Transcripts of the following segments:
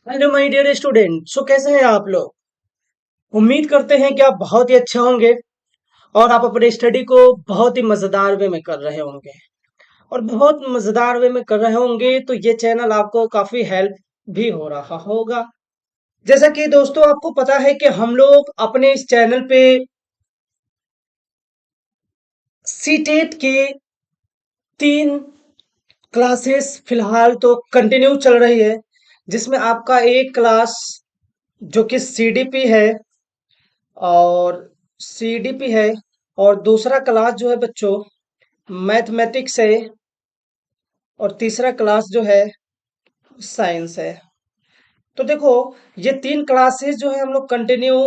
Hello my dear student. कैसे हैं आप लोग? उम्मीद करते हैं कि आप बहुत ही अच्छे होंगे और आप अपने स्टडी को बहुत ही मजेदार वे में कर रहे होंगे। और बहुत मजेदार वे में कर रहे होंगे तो ये चैनल आपको काफी हेल्प भी हो रहा होगा। जैसा कि दोस्तों आपको पता है कि हम लोग अपने इस चैनल पे सीटेट के 3 क्लासेस फिलहाल तो कंटिन्यू चल रही है, जिसमें आपका एक क्लास जो कि सीडीपी है और सीडीपी है, और दूसरा क्लास जो है बच्चों मैथमेटिक्स है, और तीसरा क्लास जो है साइंस है। तो देखो, ये 3 क्लासेस जो है हम लोग कंटिन्यू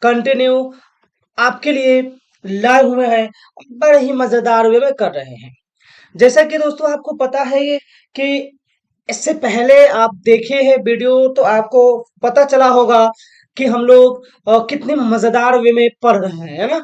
कंटिन्यू आपके लिए लाए हुए हैं और बड़े ही मजेदार वे में कर रहे हैं। जैसा कि दोस्तों आपको पता है ये कि इससे पहले आप देखे हैं वीडियो तो आपको पता चला होगा कि हम लोग कितने मजेदार वे में पढ़ रहे हैं, है ना।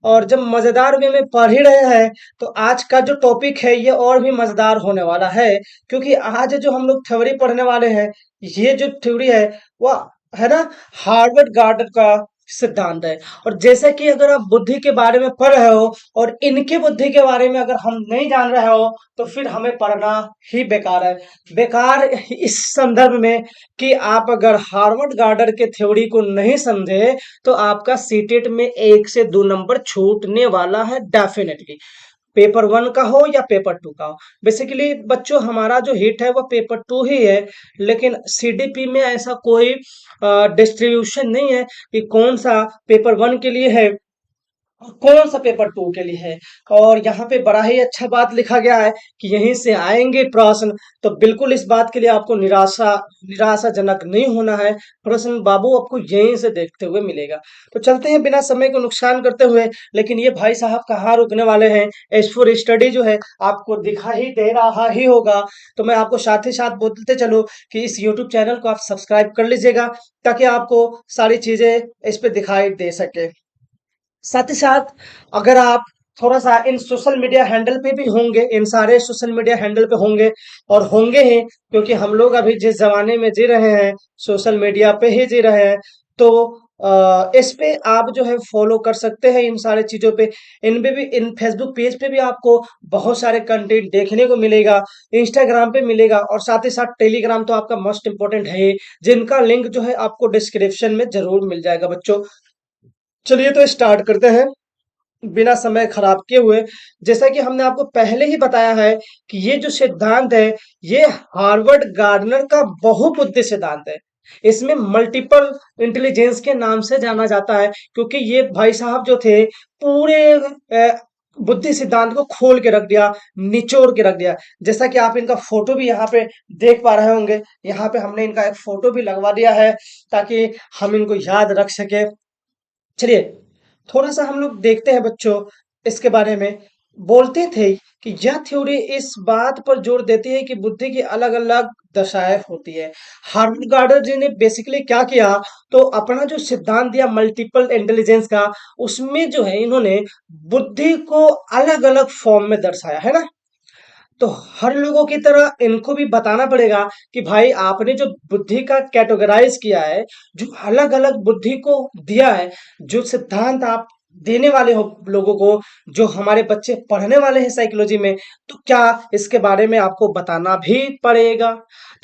और जब मजेदार वे में पढ़ ही रहे हैं तो आज का जो टॉपिक है ये और भी मजेदार होने वाला है, क्योंकि आज जो हम लोग थ्योरी पढ़ने वाले हैं, ये जो थ्योरी है वह है ना हार्वर्ड गार्डन का सिद्धांत है। और जैसे कि अगर आप बुद्धि के बारे में पढ़ रहे हो और इनके बुद्धि के बारे में अगर हम नहीं जान रहे हो तो फिर हमें पढ़ना ही बेकार है। बेकार इस संदर्भ में कि आप अगर हार्वर्ड गार्डन के थ्योरी को नहीं समझे तो आपका सीटेट में 1 से 2 नंबर छूटने वाला है डेफिनेटली, पेपर 1 का हो या पेपर 2 का हो। बेसिकली बच्चों हमारा जो हिट है वो पेपर 2 ही है, लेकिन सीडीपी में ऐसा कोई डिस्ट्रीब्यूशन नहीं है कि कौन सा पेपर 1 के लिए है और कौन सा पेपर 2 के लिए है। और यहाँ पे बड़ा ही अच्छा बात लिखा गया है कि यहीं से आएंगे प्रश्न। तो बिल्कुल इस बात के लिए आपको निराशाजनक नहीं होना है। प्रश्न बाबू आपको यहीं से देखते हुए मिलेगा। तो चलते हैं बिना समय को नुकसान करते हुए, लेकिन ये भाई साहब कहाँ रुकने वाले हैं। एज फॉर स्टडी जो है आपको दिखा ही दे रहा ही होगा। तो मैं आपको साथ ही साथ बोलते चलो कि इस यूट्यूब चैनल को आप सब्सक्राइब कर लीजिएगा, ताकि आपको सारी चीजें इस पे दिखाई दे सके। साथ ही साथ अगर आप थोड़ा सा इन सोशल मीडिया हैंडल पे भी होंगे, इन सारे सोशल मीडिया हैंडल पे होंगे और होंगे ही, क्योंकि हम लोग अभी जिस जमाने में जी रहे हैं सोशल मीडिया पे ही जी रहे हैं। तो इस पे आप जो है फॉलो कर सकते हैं इन सारे चीजों पे। इन पे भी, इन फेसबुक पेज पे भी आपको बहुत सारे कंटेंट देखने को मिलेगा, इंस्टाग्राम पे मिलेगा, और साथ ही साथ टेलीग्राम तो आपका मोस्ट इंपॉर्टेंट है ही, जिनका लिंक जो है आपको डिस्क्रिप्शन में जरूर मिल जाएगा बच्चों। चलिए तो स्टार्ट करते हैं बिना समय खराब किए हुए। जैसा कि हमने आपको पहले ही बताया है कि ये जो सिद्धांत है ये हार्वर्ड गार्डनर का बहुबुद्धि सिद्धांत है। इसमें मल्टीपल इंटेलिजेंस के नाम से जाना जाता है, क्योंकि ये भाई साहब जो थे पूरे बुद्धि सिद्धांत को खोल के रख दिया, निचोड़ के रख दिया। जैसा कि आप इनका फोटो भी यहाँ पे देख पा रहे होंगे, यहाँ पे हमने इनका एक फोटो भी लगवा दिया है ताकि हम इनको याद रख सके। चलिए थोड़ा सा हम लोग देखते हैं बच्चों इसके बारे में। बोलते थे कि यह थ्योरी इस बात पर जोर देती है कि बुद्धि की अलग अलग दशाएं होती है। हार्वर्ड गार्डनर जी ने बेसिकली क्या किया, तो अपना जो सिद्धांत दिया मल्टीपल इंटेलिजेंस का, उसमें जो है इन्होंने बुद्धि को अलग अलग फॉर्म में दर्शाया है ना। तो हर लोगों की तरह इनको भी बताना पड़ेगा कि भाई आपने जो बुद्धि का कैटेगराइज किया है, जो अलग अलग बुद्धि को दिया है, जो सिद्धांत आप देने वाले हो लोगों को, जो हमारे बच्चे पढ़ने वाले हैं साइकोलॉजी में, तो क्या इसके बारे में आपको बताना भी पड़ेगा।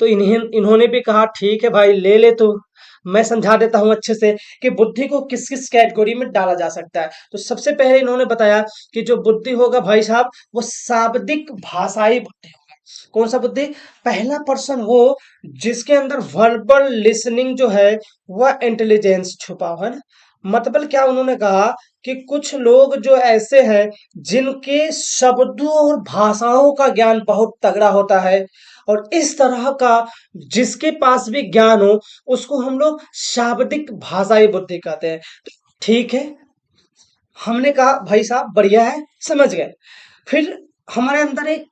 तो इन्होंने भी कहा ठीक है भाई ले ले, तो मैं समझा देता हूँ अच्छे से कि बुद्धि को किस किस कैटेगरी में डाला जा सकता है। तो सबसे पहले इन्होंने बताया कि जो बुद्धि होगा भाई साहब वो शाब्दिक भाषाई बुद्धि होगा। कौन सा बुद्धि? पहला पर्सन वो जिसके अंदर वर्बल लिसनिंग जो है वह इंटेलिजेंस छुपा हुआ है ना। मतलब क्या उन्होंने कहा कि कुछ लोग जो ऐसे हैं जिनके शब्दों और भाषाओं का ज्ञान बहुत तगड़ा होता है, और इस तरह का जिसके पास भी ज्ञान हो उसको हम लोग शाब्दिक भाषाई बुद्धि कहते हैं। तो ठीक है, हमने कहा भाई साहब बढ़िया है, समझ गए। फिर हमारे अंदर एक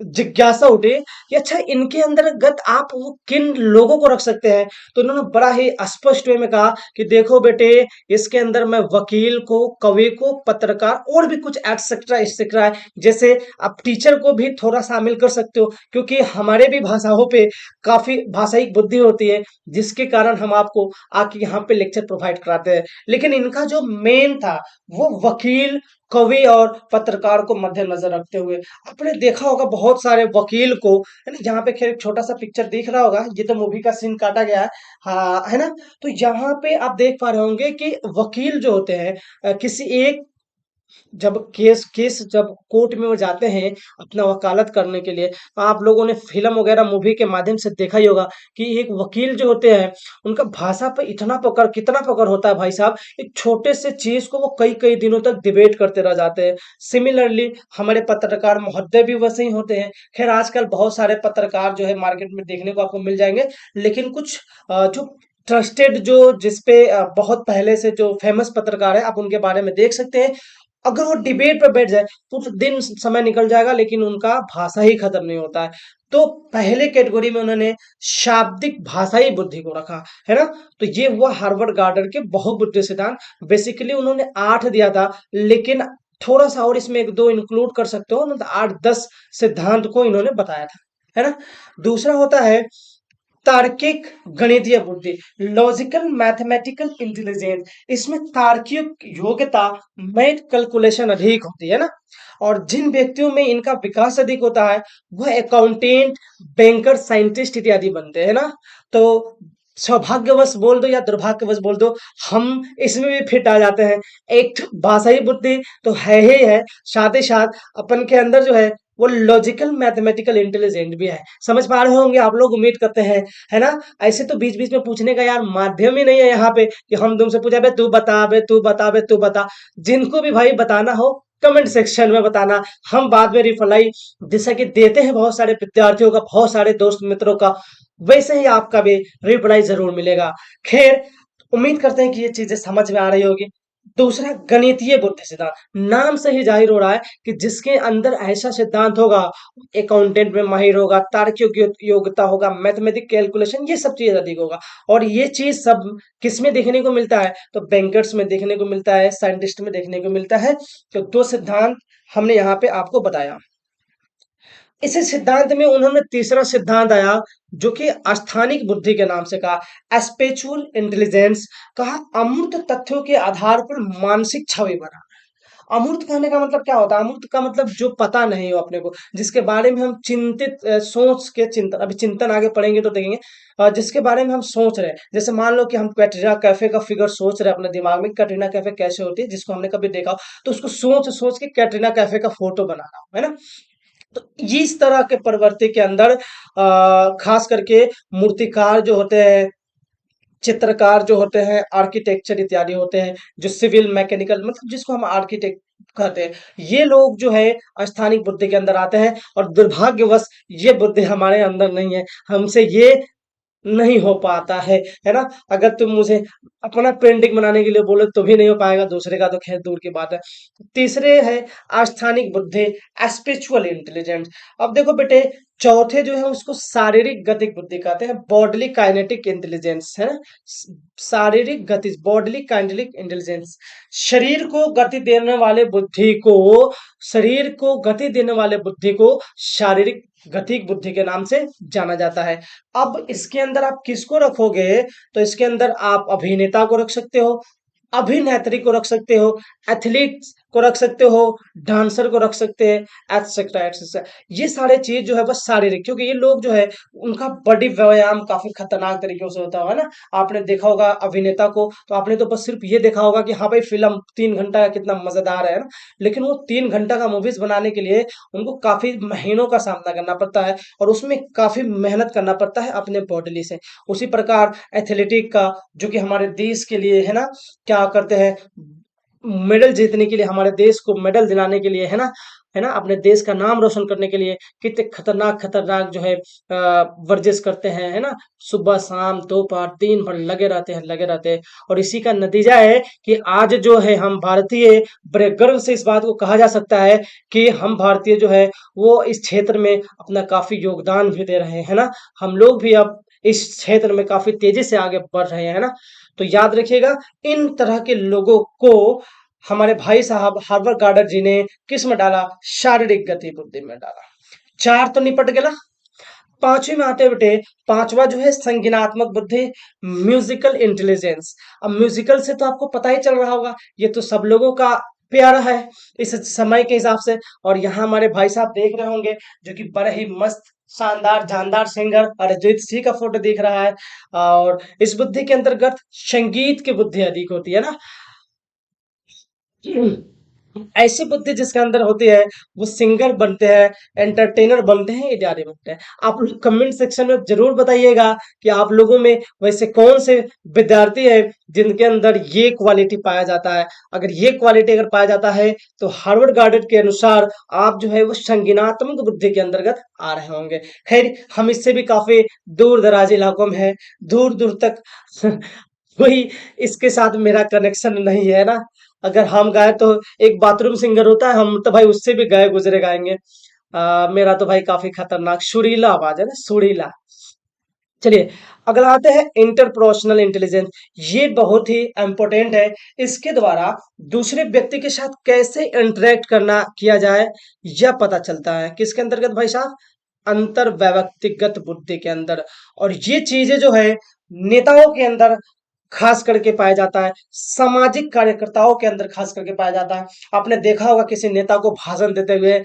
जिज्ञासा उठी कि अच्छा इनके अंतर्गत आप वो किन लोगों को रख सकते हैं। तो उन्होंने बड़ा ही स्पष्ट वे में कहा कि देखो बेटे, इसके अंदर मैं वकील को, कवि को, पत्रकार और भी कुछ एक्सेट्रा एक्सेट्रा है, जैसे आप टीचर को भी थोड़ा शामिल कर सकते हो, क्योंकि हमारे भी भाषाओं पे काफी भाषाई बुद्धि होती है, जिसके कारण हम आपको आके यहाँ पे लेक्चर प्रोवाइड कराते हैं। लेकिन इनका जो मेन था वो वकील, कवि और पत्रकार को मद्देनजर रखते हुए। आपने देखा होगा बहुत सारे वकील को, है ना, यहाँ पे खैर एक छोटा सा पिक्चर दिख रहा होगा, ये तो मूवी का सीन काटा गया है, हाँ, है ना। तो यहाँ पे आप देख पा रहे होंगे कि वकील जो होते हैं, किसी एक, जब केस केस जब कोर्ट में वो जाते हैं अपना वकालत करने के लिए, तो आप लोगों ने फिल्म वगैरह मूवी के माध्यम से देखा ही होगा कि एक वकील जो होते हैं उनका भाषा पे इतना पकड़, कितना पकड़ होता है भाई साहब, एक छोटे से चीज को वो कई कई दिनों तक डिबेट करते रह जाते हैं। सिमिलरली हमारे पत्रकार महोदय भी वैसे ही होते हैं। खैर आजकल बहुत सारे पत्रकार जो है मार्केट में देखने को आपको मिल जाएंगे, लेकिन कुछ जो ट्रस्टेड, जो जिसपे बहुत पहले से जो फेमस पत्रकार है, आप उनके बारे में देख सकते हैं। अगर वो डिबेट पे बैठ जाए तो दिन समय निकल जाएगा, लेकिन उनका भाषा ही खत्म नहीं होता है। तो पहले कैटेगरी में उन्होंने शाब्दिक भाषाई बुद्धि को रखा, है ना। तो ये हुआ हार्वर्ड गार्डन के बहुबुद्धि सिद्धांत। बेसिकली उन्होंने 8 दिया था, लेकिन थोड़ा सा और इसमें एक दो इंक्लूड कर सकते हो, मतलब 8-10 सिद्धांत को इन्होंने बताया था, है ना। दूसरा होता है तार्किक गणितीय बुद्धि, लॉजिकल मैथमेटिकल इंटेलिजेंस। इसमें तार्किक योग्यता, मैथ कैलकुलेशन अधिक होती है ना। और जिन व्यक्तियों में इनका विकास अधिक होता है वह अकाउंटेंट, बैंकर, साइंटिस्ट इत्यादि बनते हैं ना। तो सौभाग्यवश बोल दो या दुर्भाग्यवश बोल दो, हम इसमें भी फिट आ जाते हैं। एक तो भाषाई बुद्धि तो है ही है, साथ ही साथ अपन के अंदर जो है वो लॉजिकल मैथमेटिकल इंटेलिजेंट भी है। समझ पा रहे होंगे आप लोग, उम्मीद करते हैं, है ना। ऐसे तो बीच बीच में पूछने का यार माध्यम ही नहीं है यहाँ पे कि हम तुमसे पूछा बे तू बता, बे तू बता, बे तू बता। जिनको भी भाई बताना हो कमेंट सेक्शन में बताना, हम बाद में रिप्लाई जैसा कि देते हैं बहुत सारे विद्यार्थियों का, बहुत सारे दोस्त मित्रों का, वैसे ही आपका भी रिप्लाई जरूर मिलेगा। खैर, उम्मीद करते हैं कि ये चीजें समझ में आ रही होगी। दूसरा गणितीय बुद्धि सिद्धांत, नाम से ही जाहिर हो रहा है कि जिसके अंदर ऐसा सिद्धांत होगा, अकाउंटेंट में माहिर होगा, तार्किक योग्यता होगा, मैथमेटिक कैलकुलेशन, ये सब चीज अधिक होगा। और ये चीज सब किस में देखने को मिलता है, तो बैंकर्स में देखने को मिलता है, साइंटिस्ट में देखने को मिलता है। तो दो सिद्धांत हमने यहाँ पे आपको बताया। इसी सिद्धांत में उन्होंने तीसरा सिद्धांत आया जो कि स्थानिक बुद्धि के नाम से कहा, स्पिरिचुअल इंटेलिजेंस। कहा अमूर्त तथ्यों के आधार पर मानसिक छवि बना। अमूर्त कहने का मतलब क्या होता है? अमूर्त का मतलब जो पता नहीं हो अपने को, जिसके बारे में हम चिंतित, सोच के चिंतन, अभी चिंतन आगे पढ़ेंगे तो देखेंगे, जिसके बारे में हम सोच रहे हैं। जैसे मान लो कि हम कैटरीना कैफे का फिगर सोच रहे हैं अपने दिमाग में, कैटरीना कैफे कैसे होती है, जिसको हमने कभी देखा हो, तो उसको सोच सोच के कैटरीना कैफे का फोटो बनाना हो, है ना। तो इस तरह के प्रवृत्ति के अंदर खास करके मूर्तिकार जो होते हैं, चित्रकार जो होते हैं, आर्किटेक्चर इत्यादि होते हैं, जो सिविल मैकेनिकल, मतलब जिसको हम आर्किटेक्ट कहते हैं, ये लोग जो है स्थानिक बुद्धि के अंदर आते हैं। और दुर्भाग्यवश ये बुद्धि हमारे अंदर नहीं है, हमसे ये नहीं हो पाता है ना। अगर तुम मुझे अपना पेंटिंग बनाने के लिए बोले तो भी नहीं हो पाएगा, दूसरे का तो खैर दूर की बात है। तीसरे है आस्थानिक बुद्धि, स्पिरिचुअल इंटेलिजेंस। अब देखो बेटे, चौथे जो है उसको शारीरिक गतिक बुद्धि कहते हैं, बॉडली काइनेटिक इंटेलिजेंस, है ना। शारीरिक गति, बॉडली काइनेटिक इंटेलिजेंस, शरीर को गति देने वाले बुद्धि को, शरीर को गति देने वाले बुद्धि को शारीरिक गतिक बुद्धि के नाम से जाना जाता है। अब इसके अंदर आप किसको रखोगे, तो इसके अंदर आप अभिनेता को रख सकते हो, अभिनेत्री को रख सकते हो, एथलीट्स को रख सकते हो, डांसर को रख सकते हैं, एटसेट्रा एटसेट्रा। ये सारे चीज जो है बस शारीरिक, क्योंकि ये लोग जो है उनका बॉडी व्यायाम काफी खतरनाक तरीके से होता है ना। आपने देखा होगा अभिनेता को, तो आपने तो बस सिर्फ ये देखा होगा कि हाँ भाई फिल्म 3 घंटा का कितना मजेदार है ना, लेकिन वो 3 घंटा का मूवीज बनाने के लिए उनको काफी महीनों का सामना करना पड़ता है, और उसमें काफी मेहनत करना पड़ता है अपने बॉडी से। उसी प्रकार एथलेटिक का, जो कि हमारे देश के लिए, है ना, क्या करते हैं, मेडल जीतने के लिए, हमारे देश को मेडल दिलाने के लिए, है ना, है ना, अपने देश का नाम रोशन करने के लिए कितने खतरनाक खतरनाक जो है वर्जिश करते हैं, है ना, सुबह शाम दोपहर दिन भर लगे रहते हैं। और इसी का नतीजा है कि आज जो है हम भारतीय बड़े गर्व से इस बात को कहा जा सकता है कि हम भारतीय जो है वो इस क्षेत्र में अपना काफी योगदान भी दे रहे हैं, है ना। हम लोग भी अब इस क्षेत्र में काफी तेजी से आगे बढ़ रहे हैं, है ना। तो याद रखिएगा, इन तरह के लोगों को हमारे भाई साहब हार्वर्ड गार्डन जी ने किस में डाला? शारीरिक गतिविधि में डाला। चार तो निपट गया। पांचवी में आते हैं बेटे, पांचवा जो है संज्ञानात्मक बुद्धि, म्यूजिकल इंटेलिजेंस। अब म्यूजिकल से तो आपको पता ही चल रहा होगा, ये तो सब लोगों का प्यारा है इस समय के हिसाब से। और यहाँ हमारे भाई साहब देख रहे होंगे जो कि बड़े ही मस्त शानदार जानदार सिंगर अरिजीत सिंह का फोटो दिख रहा है। और इस बुद्धि के अंतर्गत संगीत की बुद्धि अधिक होती है ना। ऐसी बुद्धि जिसके अंदर होती है वो सिंगर बनते हैं, एंटरटेनर बनते हैं, इत्यादि बनते हैं। आप लोग कमेंट सेक्शन में जरूर बताइएगा कि आप लोगों में वैसे कौन से विद्यार्थी है जिनके अंदर ये क्वालिटी पाया जाता है। अगर ये क्वालिटी अगर पाया जाता है तो हार्वर्ड गार्डन के अनुसार आप जो है वो संज्ञानात्मक बुद्धि के अंतर्गत आ रहे होंगे। खैर, हम इससे भी काफी दूर दराज इलाकों में है, दूर दूर तक वही इसके साथ मेरा कनेक्शन नहीं है ना। अगर हम गाए तो एक बाथरूम सिंगर होता है, हम तो भाई उससे भी गए गुजरे गाएंगे। मेरा तो भाई काफी खतरनाक सुरीला आवाज है ना, सुरीला। चलिए, अगला आते हैं इंटरपर्सनल इंटेलिजेंस। ये बहुत ही इंपॉर्टेंट है। इसके द्वारा दूसरे व्यक्ति के साथ कैसे इंटरेक्ट करना किया जाए यह पता चलता है। किसके अंतर्गत भाई साहब? अंतर व्यक्तिगत बुद्धि के अंदर। और ये चीजें जो है नेताओं के अंदर खास करके पाया जाता है, सामाजिक कार्यकर्ताओं के अंदर खास करके पाया जाता है। आपने देखा होगा किसी नेता को भाषण देते हुए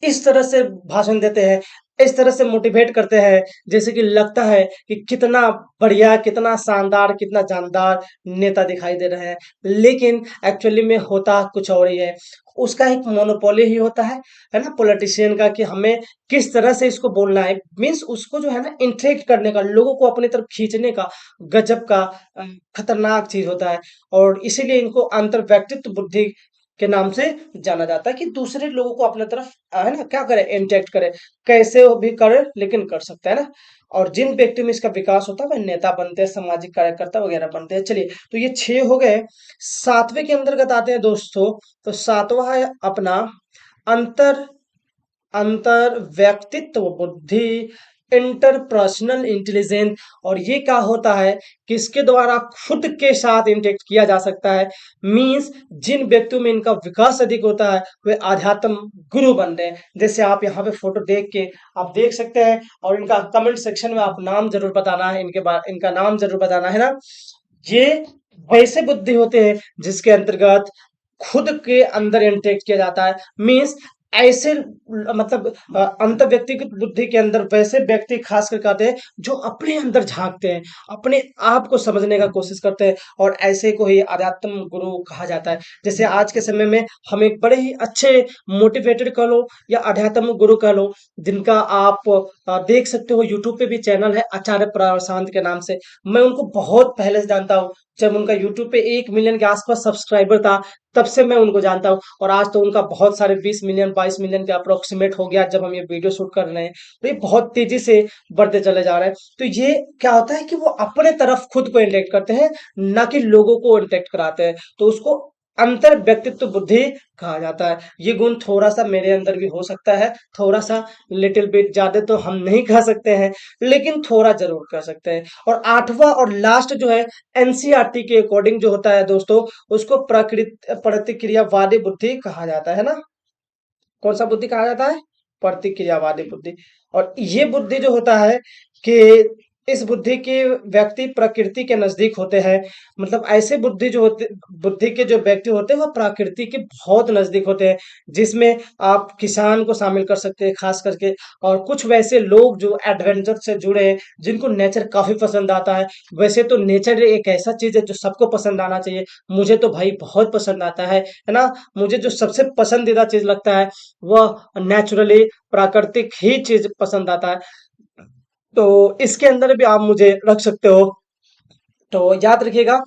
इस तरह से भाषण देते हैं, इस तरह से मोटिवेट करते हैं, जैसे कि लगता है कि कितना बढ़िया, कितना शानदार, कितना जानदार नेता दिखाई दे रहे हैं। लेकिन एक्चुअली में होता कुछ और ही है। उसका एक मोनोपोली ही होता है ना, पॉलिटिशियन का, कि हमें किस तरह से इसको बोलना है। मीन्स उसको जो है ना इंटरेक्ट करने का, लोगों को अपनी तरफ खींचने का गजब का अ, खतरनाक चीज होता है। और इसीलिए इनको अंतर व्यक्तित्व बुद्धि के नाम से जाना जाता है, कि दूसरे लोगों को अपने तरफ है ना क्या करे, इंटरेक्ट करे, कैसे वो भी करे लेकिन कर सकता है ना। और जिन व्यक्ति में इसका विकास होता है वह नेता बनते हैं, सामाजिक कार्यकर्ता वगैरह बनते हैं। चलिए, तो ये 6 हो गए। सातवें के अंतर्गत आते हैं दोस्तों। तो सातवां है अपना अंतर अंतर व्यक्तित्व बुद्धि, इंटरपर्सनल इंटेलिजेंस। और ये क्या होता है? किसके द्वारा खुद के साथ इंटरेक्ट किया जा सकता है। मीन्स जिन व्यक्तियों में इनका विकास अधिक होता है वे आध्यात्म गुरु बनते हैं। जैसे आप यहाँ पे फोटो देख के आप देख सकते हैं, और इनका कमेंट सेक्शन में आप नाम जरूर बताना है, इनके बाद इनका नाम जरूर बताना है ना। ये वैसे बुद्धि होते हैं जिसके अंतर्गत खुद के अंदर इंटेक्ट किया जाता है। मीन्स ऐसे मतलब अंतर व्यक्तिगत बुद्धि के अंदर वैसे व्यक्ति खास करके आते हैं जो अपने अंदर झांकते हैं, अपने आप को समझने का कोशिश करते हैं, और ऐसे को ही आध्यात्म गुरु कहा जाता है। जैसे आज के समय में हम एक बड़े ही अच्छे मोटिवेटेड कह लो या आध्यात्म गुरु कह लो, जिनका आप देख सकते हो यूट्यूब पे भी चैनल है आचार्य प्रशांत के नाम से। मैं उनको बहुत पहले से जानता हूँ, जब उनका यूट्यूब पे 1 मिलियन के आसपास सब्सक्राइबर था, तब से मैं उनको जानता हूँ। और आज तो उनका बहुत सारे 20 मिलियन 22 मिलियन के अप्रोक्सीमेट हो गया जब हम ये वीडियो शूट कर रहे हैं। तो ये बहुत तेजी से बढ़ते चले जा रहे हैं। तो ये क्या होता है कि वो अपने तरफ खुद को इंटेक्ट करते हैं, ना कि लोगों को इंटेक्ट कराते हैं। तो उसको अंतर व्यक्तित्व बुद्धि कहा जाता है। ये गुण थोड़ा सा मेरे अंदर भी हो सकता है, थोड़ा सा, लिटिल बिट, ज्यादा तो हम नहीं कह सकते हैं, लेकिन थोड़ा जरूर कह सकते हैं। और आठवां और लास्ट जो है एनसीईआरटी के अकॉर्डिंग जो होता है दोस्तों, उसको प्रतिक्रियावादी बुद्धि कहा जाता है ना। कौन सा बुद्धि कहा जाता है? प्रतिक्रियावादी बुद्धि। और ये बुद्धि जो होता है कि इस बुद्धि के व्यक्ति प्रकृति के नजदीक होते हैं। मतलब ऐसे बुद्धि जो होते बुद्धि के जो व्यक्ति होते हैं वो प्रकृति के बहुत नजदीक होते हैं, जिसमें आप किसान को शामिल कर सकते हैं खास करके। और कुछ वैसे लोग जो एडवेंचर से जुड़े हैं, जिनको नेचर काफी पसंद आता है। वैसे तो नेचर एक ऐसा चीज है जो सबको पसंद आना चाहिए। मुझे तो भाई बहुत पसंद आता है ना। मुझे जो सबसे पसंदीदा चीज लगता है वह नेचुरली प्राकृतिक ही चीज पसंद आता है। तो इसके अंदर भी आप मुझे रख सकते हो। तो याद रखिएगा,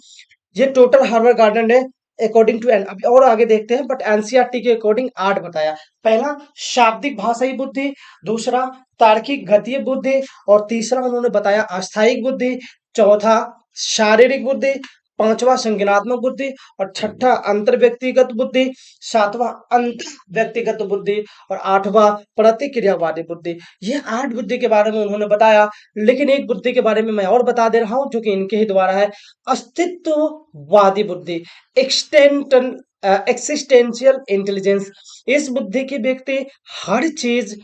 ये टोटल हार्वर्ड गार्डन है अकॉर्डिंग टू अभी और आगे देखते हैं, बट एनसीईआरटी के अकॉर्डिंग 8 बताया। पहला शाब्दिक भाषाई बुद्धि, दूसरा तार्किक गतीय बुद्धि, और तीसरा उन्होंने बताया अस्थायिक बुद्धि, चौथा शारीरिक बुद्धि, पांचवा संज्ञानात्मक बुद्धि, और छठा अंतर व्यक्तिगत बुद्धि, सातवां अंतर व्यक्तिगत बुद्धि, और आठवां प्रतिक्रियावादी बुद्धि। ये 8 बुद्धि के बारे में उन्होंने बताया। लेकिन एक बुद्धि के बारे में मैं और बता दे रहा हूं जो कि इनके ही द्वारा है, अस्तित्ववादी बुद्धि, एक्सटेंट एक्सिस्टेंशियल इंटेलिजेंस। इस बुद्धि के व्यक्ति हर चीज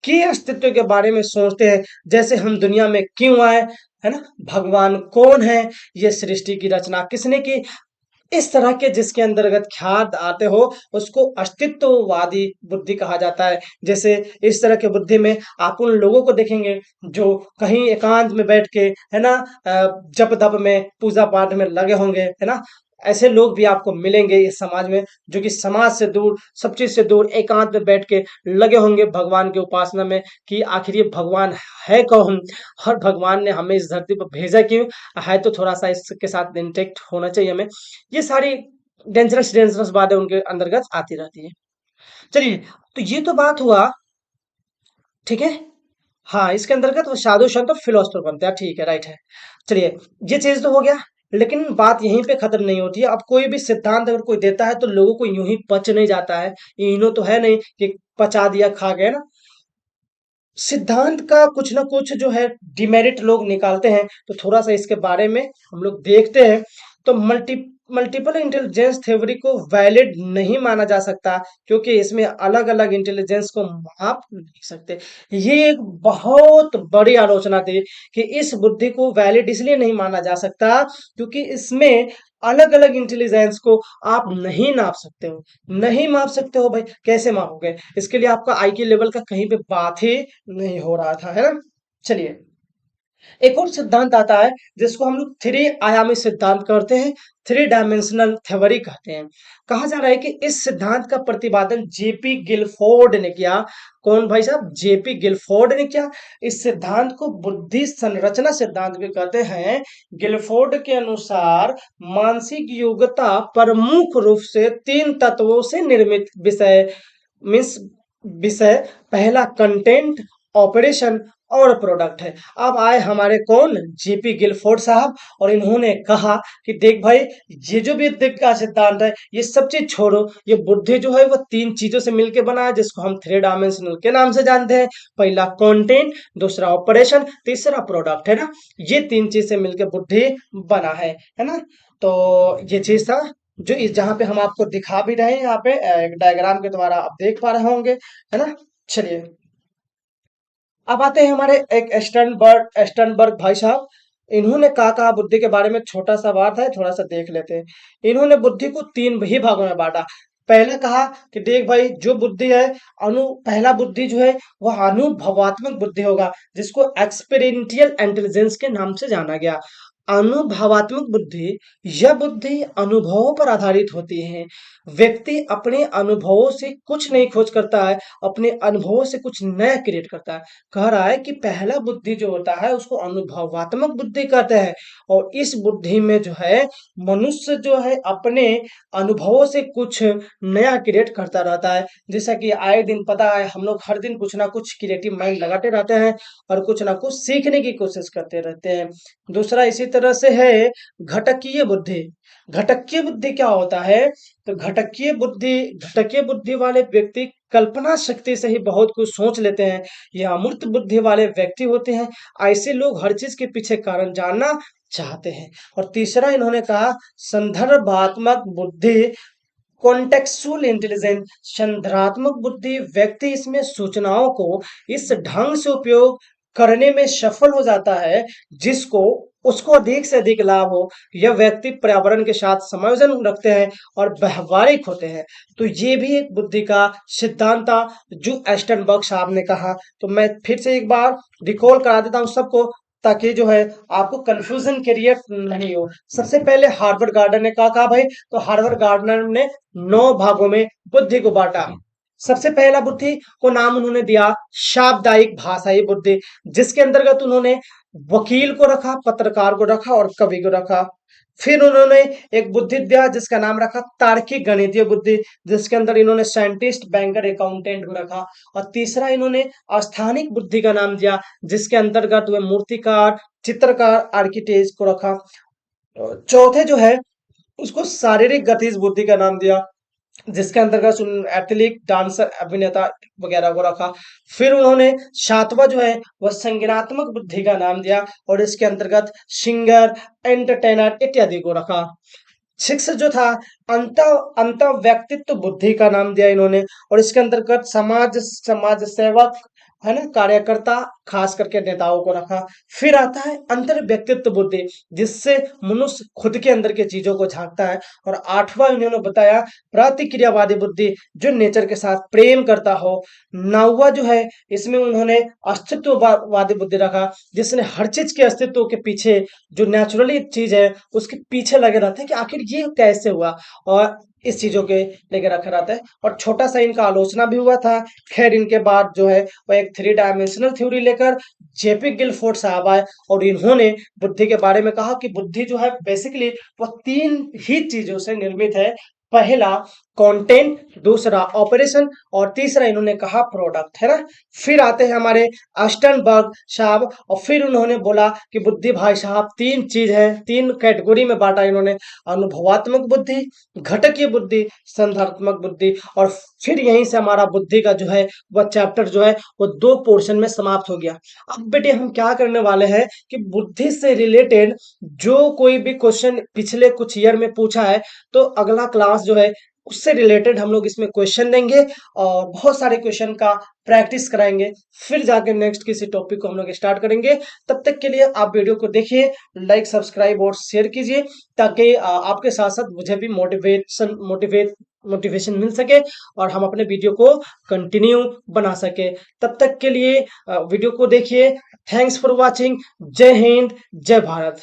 के अस्तित्व के बारे में सोचते हैं, जैसे हम दुनिया में क्यों आए, है ना, भगवान कौन है, ये सृष्टि की रचना किसने की। इस तरह के जिसके अंतर्गत ख्याल आते हो उसको अस्तित्ववादी बुद्धि कहा जाता है। जैसे इस तरह के बुद्धि में आप उन लोगों को देखेंगे जो कहीं एकांत में बैठ के, है ना, जप तप में पूजा पाठ में लगे होंगे, है ना। ऐसे लोग भी आपको मिलेंगे इस समाज में, जो कि समाज से दूर, सब चीज से दूर, एकांत में बैठ के लगे होंगे भगवान की उपासना में, कि आखिर ये भगवान है कौन, और भगवान ने हमें इस धरती पर भेजा क्यों है, तो थोड़ा सा इसके साथ इंटेक्ट होना चाहिए हमें। ये सारी डेंजरस डेंजरस बातें उनके अंतर्गत आती रहती है। चलिए, तो ये तो बात हुआ, ठीक है। हाँ, इसके अंतर्गत वो साधु संत और फिलोसफर बनते हैं, ठीक है, राइट है। चलिए, ये चीज तो हो गया। लेकिन बात यहीं पे खत्म नहीं होती है। अब कोई भी सिद्धांत अगर कोई देता है तो लोगों को यूं ही पच नहीं जाता है। इनो तो है नहीं कि पचा दिया खा गए ना। सिद्धांत का कुछ ना कुछ जो है डिमेरिट लोग निकालते हैं, तो थोड़ा सा इसके बारे में हम लोग देखते हैं। तो मल्टीपल इंटेलिजेंस थ्योरी को वैलिड नहीं माना जा सकता, क्योंकि इसमें अलग अलग इंटेलिजेंस को माप नहीं सकते। ये एक बहुत बड़ी आलोचना थी कि इस बुद्धि को वैलिड इसलिए नहीं माना जा सकता क्योंकि इसमें अलग अलग इंटेलिजेंस को आप नहीं नाप सकते हो। नहीं माप सकते हो भाई, कैसे मापोगे? इसके लिए आपका आईक्यू लेवल का कहीं पे बात ही नहीं हो रहा था, है ना। चलिए, एक और सिद्धांत आता है जिसको हम लोग थ्री आयामी सिद्धांत करते हैं, थ्री डायमेंशनल थ्योरी कहते हैं। कहा जा रहा है कि इस सिद्धांत का प्रतिपादन जेपी गिलफोर्ड ने किया। कौन भाई साहब? जेपी गिलफोर्ड ने किया। इस सिद्धांत को बुद्धि संरचना सिद्धांत भी कहते हैं। गिलफोर्ड के अनुसार मानसिक योग्यता प्रमुख रूप से 3 तत्वों से निर्मित विषय, मीन्स विषय, पहला कंटेंट, ऑपरेशन और प्रोडक्ट है। अब आए हमारे कौन, जेपी गिलफोर्ड साहब, और इन्होंने कहा कि देख भाई, ये जो भी बुद्धि का सिद्धांत है ये सब चीज छोड़ो, ये बुद्धि जो है वो 3 चीजों से मिलकर बना है, जिसको हम थ्री डायमेंशनल के नाम से जानते हैं। पहला कंटेंट, दूसरा ऑपरेशन, तीसरा प्रोडक्ट, है ना। ये 3 चीज से मिलकर बुद्धि बना है ना। तो ये चीज था जो इस जहाँ पे हम आपको दिखा भी रहे हैं, यहाँ पे एक डायग्राम के द्वारा आप देख पा रहे होंगे, है ना। चलिए, अब आते हैं हमारे एक स्टर्नबर्ग भाई साहब। इन्होंने कहा बुद्धि के बारे में, छोटा सा बात है, थोड़ा सा देख लेते हैं। इन्होंने बुद्धि को 3 ही भागों में बांटा। पहले कहा कि देख भाई, जो बुद्धि है, पहला बुद्धि जो है वह अनुभवात्मक बुद्धि होगा, जिसको एक्सपेरिएंटियल इंटेलिजेंस के नाम से जाना गया। अनुभवात्मक बुद्धि, यह बुद्धि अनुभवों पर आधारित होती है। व्यक्ति अपने अनुभवों से कुछ नहीं खोज करता है, अपने अनुभवों से कुछ नया क्रिएट करता है। कह रहा है कि पहला बुद्धि जो होता है उसको अनुभवात्मक बुद्धि कहते हैं। और इस बुद्धि में जो है मनुष्य जो है अपने अनुभवों से कुछ नया क्रिएट करता रहता है। जैसा कि आए दिन पता है, हम लोग हर दिन कुछ ना कुछ क्रिएटिव माइंड लगाते रहते हैं और कुछ ना कुछ सीखने की कोशिश करते रहते हैं। दूसरा इसी तरह से है घटकीय बुद्धि। घटकीय बुद्धि क्या होता है? तो घटकीय बुद्धि वाले व्यक्ति कल्पना शक्ति से ही बहुत कुछ सोच लेते हैं। यह अमूर्त बुद्धि वाले व्यक्ति होते हैं। ऐसे लोग हर चीज के पीछे कारण जानना चाहते हैं। और तीसरा इन्होंने कहा संदर्भात्मक बुद्धि, कॉन्टेक्सुअल इंटेलिजेंस। संदर्भात्मक बुद्धि, व्यक्ति इसमें सूचनाओं को इस ढंग से उपयोग करने में सफल हो जाता है जिसको उसको अधिक से अधिक लाभ हो। यह व्यक्ति पर्यावरण के साथ समायोजन रखते हैं और व्यवहारिक होते हैं। तो ये भी एक बुद्धि का सिद्धांत था जो एस्टनबर्ग साहब ने कहा। तो मैं फिर से एक बार रिकॉल करा देता हूँ सबको, ताकि जो है आपको कंफ्यूजन क्रिएट नहीं हो। सबसे पहले हार्वर्ड गार्डनर ने कहा भाई, तो हार्वर्ड गार्डनर ने 9 भागों में बुद्धि को बांटा। सबसे पहला बुद्धि को नाम उन्होंने दिया साप्ताहिक भाषाई बुद्धि, जिसके अंतर्गत उन्होंने वकील को रखा, पत्रकार को रखा और कवि को रखा। फिर उन्होंने एक बुद्धि दिया जिसका नाम रखा तार्किक गणितीय बुद्धि, जिसके अंदर इन्होंने साइंटिस्ट, बैंकर, अकाउंटेंट को रखा। और तीसरा इन्होंने अस्थानिक बुद्धि का नाम दिया, जिसके अंतर्गत वे मूर्तिकार, चित्रकार, आर्किटेक्ट को रखा। चौथे जो है उसको शारीरिक गतिज बुद्धि का नाम दिया, जिसके अंतर्गत एथलीट, डांसर, अभिनेता वगैरह को रखा। फिर उन्होंने सातवां जो है वह संज्ञानात्मक बुद्धि का नाम दिया और इसके अंतर्गत सिंगर, एंटरटेनर इत्यादि को रखा। सिक्स जो था अंत अंत व्यक्तित्व बुद्धि का नाम दिया इन्होंने और इसके अंतर्गत समाज सेवक, है ना, कार्यकर्ता, खास करके नेताओं को रखा। फिर आता है अंतर व्यक्तित्व बुद्धि, जिससे मनुष्य खुद के अंदर की चीजों को झांकता है। और आठवां इन्होंने बताया प्रतिक्रियावादी बुद्धि, जो नेचर के साथ प्रेम करता हो। नौवां जो है इसमें उन्होंने अस्तित्ववादी बुद्धि रखा, जिसने हर चीज के अस्तित्व के पीछे, जो नेचुरली चीज है उसके पीछे लगे रहते हैं कि आखिर ये कैसे हुआ, और इस चीजों के लेकर रखा रहता है। और छोटा सा इनका आलोचना भी हुआ था। खैर इनके बाद जो है वह एक थ्री डायमेंशनल थ्योरी लेकर जेपी गिलफोर्ड साहब आए और इन्होंने बुद्धि के बारे में कहा कि बुद्धि जो है बेसिकली वह तीन ही चीजों से निर्मित है। पहला कंटेंट, दूसरा ऑपरेशन और तीसरा इन्होंने कहा प्रोडक्ट, है ना। फिर आते हैं हमारे अस्टनबर्ग साहब और फिर उन्होंने बोला कि बुद्धि भाई साहब तीन चीज है, तीन कैटेगरी में बांटा इन्होंने। अनुभवात्मक बुद्धि, घटकीय बुद्धि, संदर्भात्मक बुद्धि। और फिर यहीं से हमारा बुद्धि का जो है वह चैप्टर जो है वो दो पोर्शन में समाप्त हो गया। अब बेटे हम क्या करने वाले हैं कि बुद्धि से रिलेटेड जो कोई भी क्वेश्चन पिछले कुछ ईयर में पूछा है, तो अगला क्लास जो है उससे रिलेटेड हम लोग इसमें क्वेश्चन देंगे और बहुत सारे क्वेश्चन का प्रैक्टिस कराएंगे। फिर जाके नेक्स्ट किसी टॉपिक को हम लोग स्टार्ट करेंगे। तब तक के लिए आप वीडियो को देखिए, लाइक, सब्सक्राइब और शेयर कीजिए, ताकि आपके साथ साथ मुझे भी मोटिवेशन मिल सके और हम अपने वीडियो को कंटिन्यू बना सके। तब तक के लिए वीडियो को देखिए। Thanks for watching. जय हिंद, जय भारत।